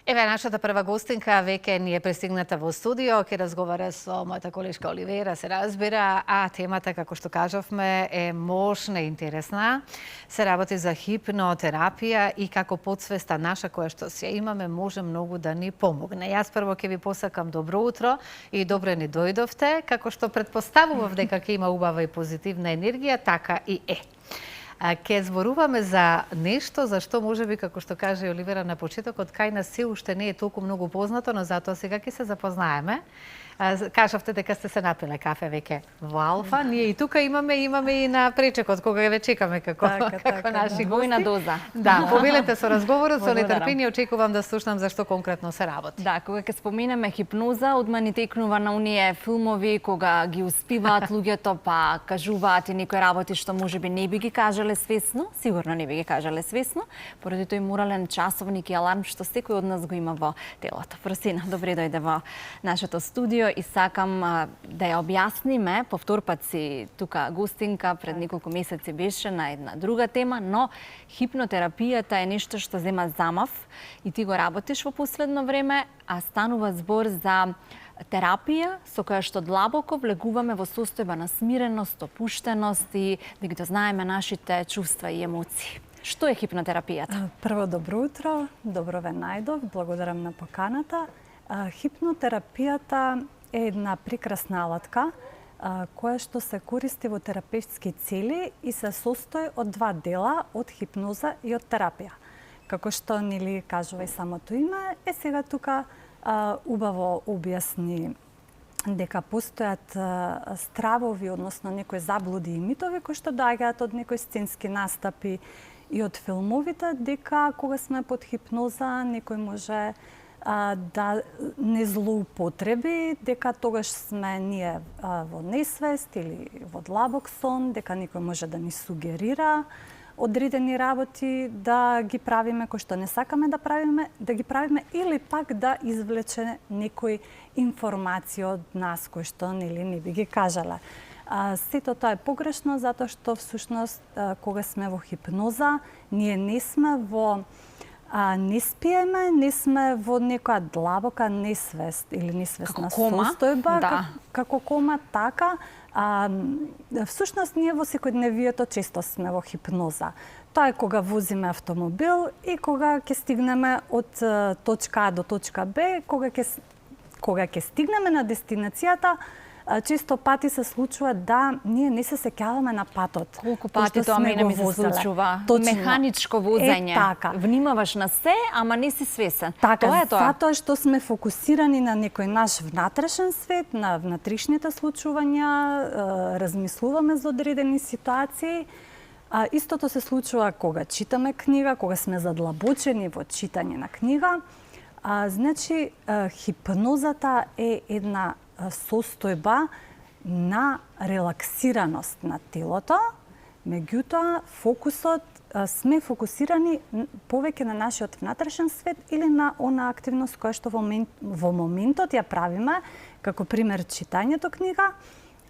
Еве, нашата прва гостинка веќе ни е пристигната во студио, ќе разговара со мојата колешка Оливера, се разбира, а темата, како што кажавме, е мощна и интересна. Се работи за хипнотерапија и како подсвеста наша која што се имаме може многу да ни помогне. Јас прво ќе ви посакам добро утро и добро ни дојдовте, како што претпоставував дека ќе има убава и позитивна енергија, така и е. Ке зборуваме за нешто за што можеби, како што каже Оливера на почетокот, кај нас се уште не е толку многу познато, но затоа сега ќе се запознаеме. Кажавте дека сте се напиле кафе веќе во Алфа. Ние и тука имаме и на пречекот, кога ве чекаме како наши гости. Двојна доза. Да, повелете со разговорот, со нетрпение очекувам да слушнам за што конкретно се работи. Да, кога ќе споменеме хипноза, одма ни текнува на оние филмови кога ги успиваат луѓето, па кажуваат и некои работи што можеби не би ги кажале свесно, сигурно не би ги кажале свесно, поради тој морален часовник и аларм што секој од нас го има во телото. Просина, добре дојде во нашето студио и сакам да ја објасниме, по втор пат си тука гостинка, пред неколку месеци беше на една друга тема, но хипнотерапијата е нешто што зема замав и ти го работиш во последно време, а станува збор за терапија со која што длабоко влегуваме во состојба на смиреност, опуштеност и да ги дознаеме нашите чувства и емоции. Што е хипнотерапијата? Прво, добро утро, добро ве најдов, благодарам на поканата. Хипнотерапијата е една прекрасна алатка која што се користи во терапевтски цели и се состои од два дела, од хипноза и од терапија. Како што нели кажува и самото име, сега тука убаво објасни дека постојат стравови, односно некои заблуди и митови кои што доаѓаат од некои сценски настапи и од филмовите, дека кога сме под хипноза некој може да не злоупотреби, дека тогаш сме ние во несвест или во длабок сон, дека некој може да ни сугерира одредени работи, да ги правиме кои што не сакаме да правиме, или пак да извлече некој информација од нас кои што нели не би ги кажале. Сето тоа е погрешно затоа што всушност кога сме во хипноза, ние не сме во не спиеме, не сме во некоја длабока несвест или несвестна состојба, како кома, така. Всушност, ние во секојдневието често сме во хипноза. Тоа е кога возиме автомобил и кога ќе стигнеме од точка А до точка Б, кога ќе стигнеме на дестинацијата, често пати се случува да ние не се сеќаваме на патот. Колку пати тоа мене ми се случува? Механичко возење. Така. Внимаваш на се, ама не си свесен. Така, тоа е тоа. Затоа што сме фокусирани на некој наш внатрешен свет, на внатрешните случувања, размислуваме за одредени ситуации. Истото се случува кога читаме книга, кога сме задлабочени во читање на книга. Значи, хипнозата е една состојба на релаксираност на телото, меѓутоа фокусот сме фокусирани повеќе на нашиот внатрешен свет или на она активност која што во моментот ја правиме, како пример читањето книга,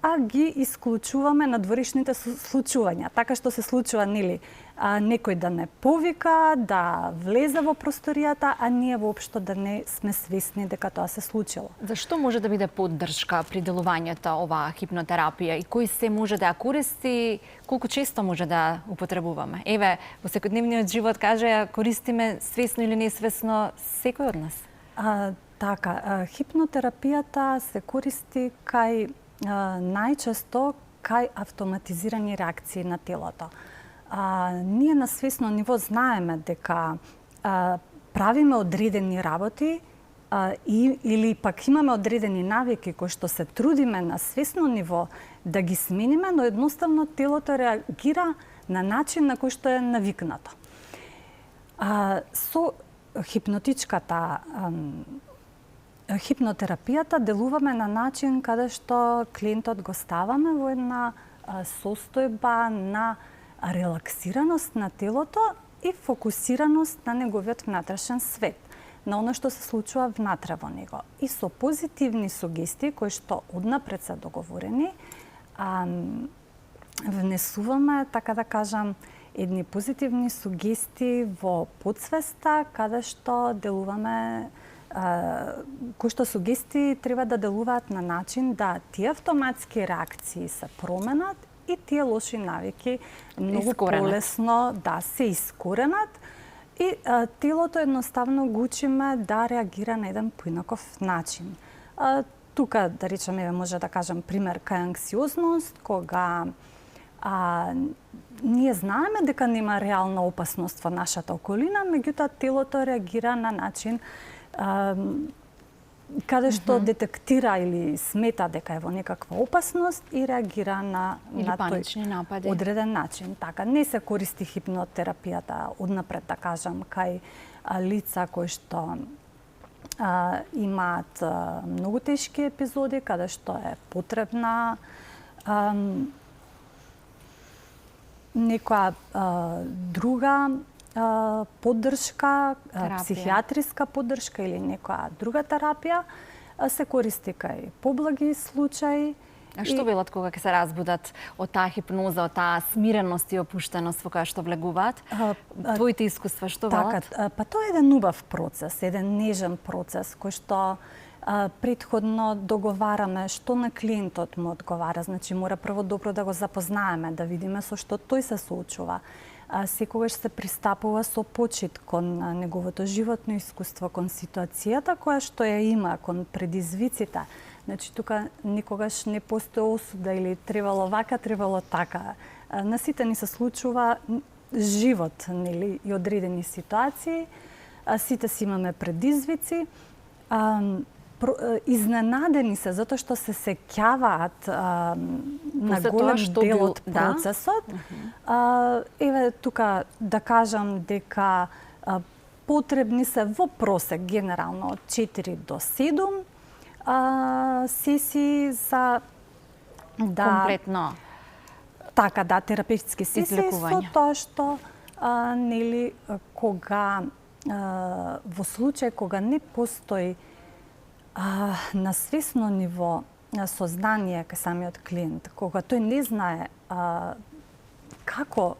а ги исклучуваме надворешните случувања. Така што се случува, нели, некој да не повика, да влезе во просторијата, а ние воопшто да не сме свесни дека тоа се случило. Зашто може да биде поддршка при делувањето оваа хипнотерапија и кој се може да ја користи, колку често може да употребуваме? Еве, во секојдневниот живот каже, ја користиме свесно или несвесно секој од нас? Така, хипнотерапијата се користи кај најчесто кај автоматизирани реакции на телото. Ние на свесно ниво знаеме дека правиме одредени работи или пак имаме одредени навики кои што се трудиме на свесно ниво да ги смениме, но едноставно телото реагира на начин на кој што е навикнато. Со хипнотерапијата делуваме на начин каде што клиентот го ставаме во една состојба на релаксираност на телото и фокусираност на неговиот внатрешен свет, на оно што се случува внатре во него. И со позитивни сугестии кои што однапред се договорени, внесуваме, така да кажам, едни позитивни сугестии во подсвеста, каде што делуваме, кои што сугестии треба да делуваат на начин да тие автоматски реакции се променат и тие лоши навики многу полесно да се искоренат и телото едноставно го учиме да реагира на еден поинаков начин. Тука, да речеме, може да кажам пример кај анксиозност, кога ние знаеме дека нема реална опасност во нашата околина, меѓутоа телото реагира на начин каде што детектира или смета дека е во некаква опасност и реагира на панични напади. Одреден начин. Така, не се користи хипнотерапијата однапред, да кажам, кај лица кои што имаат многу тешки епизоди, каде што е потребна некоја друга поддршка, психијатриска поддршка или некоја друга терапија, се користи кај поблаги случаи. А што велат кога ќе се разбудат од таа хипноза, од таа смиреност и опуштеност во која што влегуваат? Твоите искуства што велат? Така, па тоа е еден убав процес, еден нежен процес кој што претходно договараме што на клиентот му одговара. Значи мора прво добро да го запознаеме, да видиме со што тој се соочува. Секогаш се пристапува со почит кон неговото животно искуство, кон ситуацијата која што ја има, кон предизвиците. Значи тука никогаш не постои осуда или требало вака, требало така. На сите ни се случува живот, нели, и одредени ситуации. Сите си имаме предизвици. Изненадени се затоа што се сеќаваат на голем дел од процесот. Еве тука да кажам дека потребни се во просек генерално од 4 до 7 сесии за комплетно така терапевтски сесии со тоа што нели кога во случај кога не постои на свесно ниво сознание кај самиот клиент, кога тој не знае како,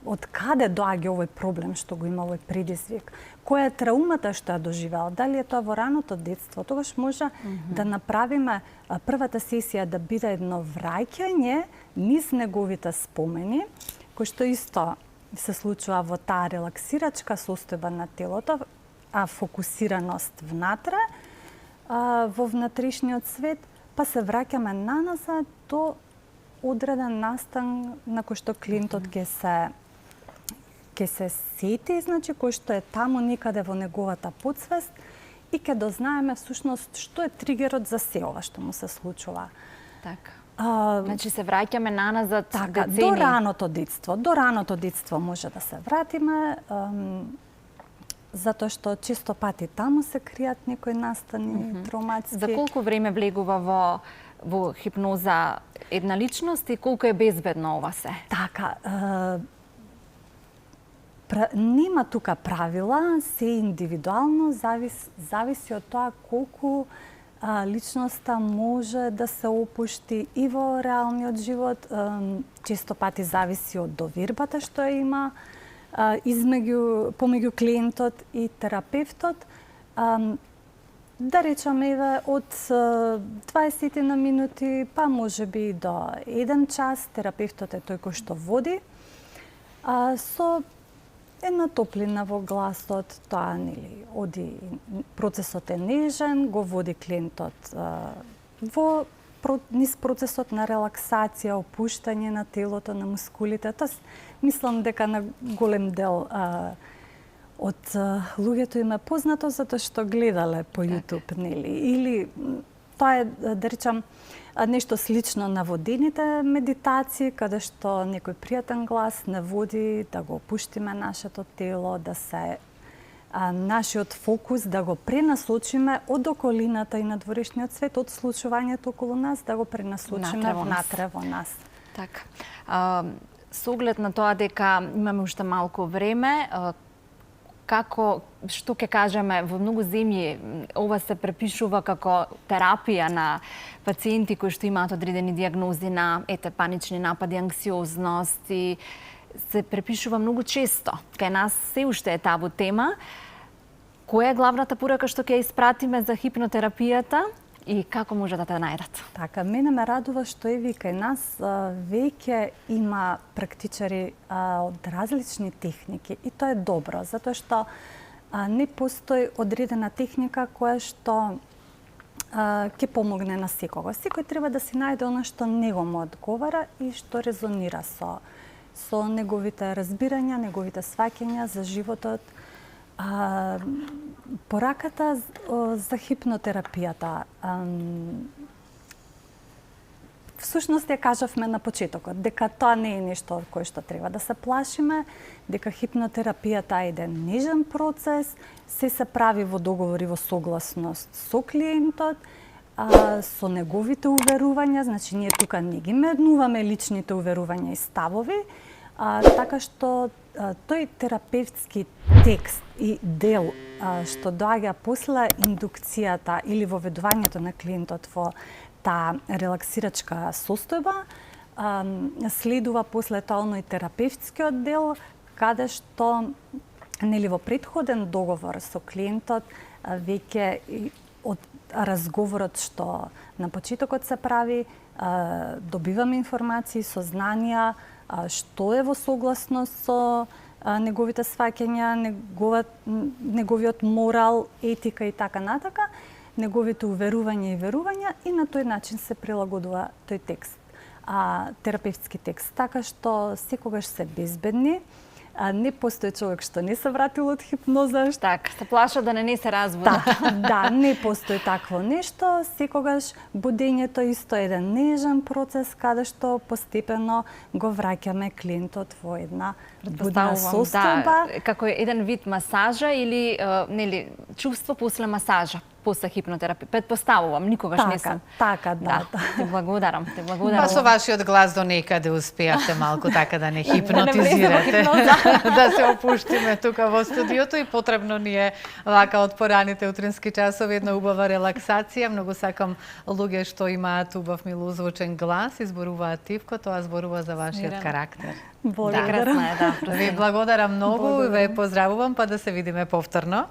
од каде доаѓа овој проблем што го има овој предизвик, која е траумата што ја доживеал, дали е тоа во раното детство, тогаш може да направиме првата сесија да биде едно враќање низ неговите спомени, кој што исто се случува во таа релаксирачка состојба на телото, фокусираност внатре, во внатрешниот свет, па се враќаме наназад до одреден настан на кој што клиентот ќе се сети, значи кој што е таму некаде во неговата подсвест и ќе дознаеме всушност што е тригерот за се ова што му се случува. Така. Значи се враќаме наназад така, децени. До раното детство може да се вратиме, затоа што често пати таму се кријат некои настани травматски. За колку време влегува во хипноза една личност и колку е безбедно ова се? Така, нема тука правила, се индивидуално, зависи од тоа колку личноста може да се опушти и во реалниот живот, често пати зависи од довербата што ја има помеѓу клиентот и терапевтот. Да речеме, еве, од 20 на минути, па може би до 1 час, терапевтот е тој кој што води, со една топлина во гласот, тоа нели оди, процесот е нежен, го води клиентот во низ процесот на релаксација, опуштање на телото, на мускулите. Тоа мислам дека на голем дел од луѓето им е познато затоа што гледале по YouTube, нели? Или тоа е, да речам, нешто слично на водените медитации, каде што некој пријатен глас не води да го опуштиме нашето тело, да се нашиот фокус да го пренасочиме од околината и надворешниот свет, од случувањето околу нас, да го пренасочиме внатре во нас. Така. Со оглед на тоа дека имаме уште малку време, што ќе кажеме, во многу земји ова се препишува како терапија на пациенти кои што имаат одредени дијагнози на панични напади, анксиозност и се препишува многу често. Кај нас се уште е табу тема. Која е главната порака што ќе испратиме за хипнотерапијата и како може да те најдат? Така, мене ме радува што и кај нас веќе има практичари од различни техники и тоа е добро, затоа што не постои одредена техника која што ќе помогне на секого. Секој треба да си најде она што него му одговара и што резонира со неговите разбирања, неговите сваќања за животот. Пораката за хипнотерапијата всушност ја кажавме на почетокот, дека тоа не е нешто од кое што треба да се плашиме, дека хипнотерапијата е еден нежен процес, се прави во договор и во согласност со клиентот, со неговите уверувања, значи ние тука не ги меднуваме личните уверувања и ставови, така што тој терапевтски текст и дел што доаѓа после индукцијата или воведувањето на клиентот во таа релаксирачка состојба, следува после тоа оној терапевтскиот дел, каде што нели во претходен договор со клиентот веќе од разговорот што на почетокот се прави, добиваме информации, сознанија, што е во согласност со неговите сваќања, неговиот морал, етика и така натака, неговите уверувања и верувања и на тој начин се прилагодува тој текст, терапевтски текст, така што секогаш се безбедни. Не постои човек што не се вратил од хипноза. Так, се плаша да не се разбуди. Да, не постои такво нешто. Секогаш будењето исто е еден нежен процес каде што постепено го враќаме клиентот во една будна состојба. Да, како еден вид масажа или нели чувство после масажа, после хипнотерапија. Предпоставувам, никогаш не сум. Така, да. Те благодарам. Па со вашиот глас до некаде успеавте малку така да не хипнотизирате. Да се опуштиме тука во студиото и потребно ни е вака од пораните утрински часови една убава релаксација. Многу сакам луѓе што имаат убав милозвучен глас и зборуваат тивко, тоа зборува за вашиот карактер. Благодарам. Да. Ви благодарам многу и ве поздравувам, па да се видиме повторно.